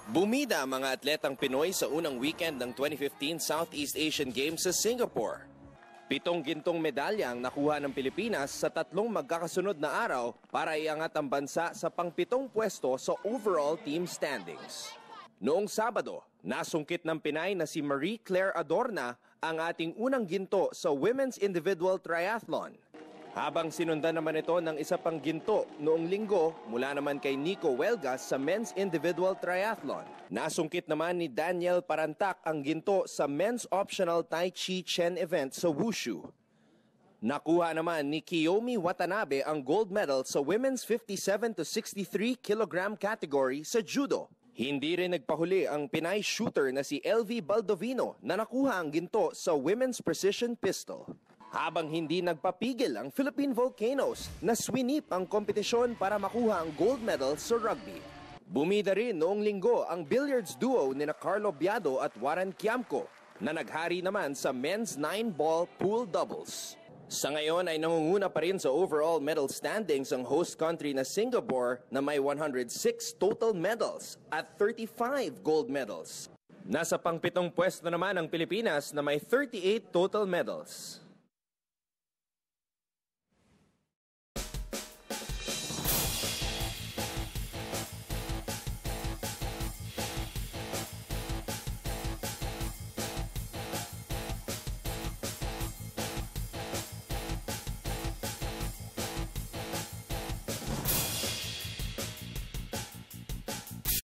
Bumida ang mga atletang Pinoy sa unang weekend ng 2015 Southeast Asian Games sa Singapore. 7 gintong medalya ang nakuha ng Pilipinas sa 3 magkakasunod na araw para iangat ang bansa sa pang-7 pwesto sa overall team standings. Noong Sabado, nasungkit ng Pinay na si Marie Claire Adorna ang ating unang ginto sa Women's Individual Triathlon. Habang sinundan naman ito ng isa pang ginto noong linggo mula naman kay Nico Huelgas sa Men's Individual Triathlon. Nasungkit naman ni Daniel Parantak ang ginto sa Men's Optional Tai Chi Chen event sa Wushu. Nakuha naman ni Kiyomi Watanabe ang gold medal sa Women's 57 to 63 kg category sa Judo. Hindi rin nagpahuli ang Pinay shooter na si LV Baldovino na nakuha ang ginto sa Women's Precision Pistol. Habang hindi nagpapigil ang Philippine Volcanoes na swinip ang kompetisyon para makuha ang gold medal sa rugby. Bumida rin noong linggo ang billiards duo ni Carlo Biado at Warren Quiamco na naghari naman sa men's 9-ball pool doubles. Sa ngayon ay nangunguna pa rin sa overall medal standings ang host country na Singapore na may 106 total medals at 35 gold medals. Nasa pang-7 pwesto naman ang Pilipinas na may 38 total medals.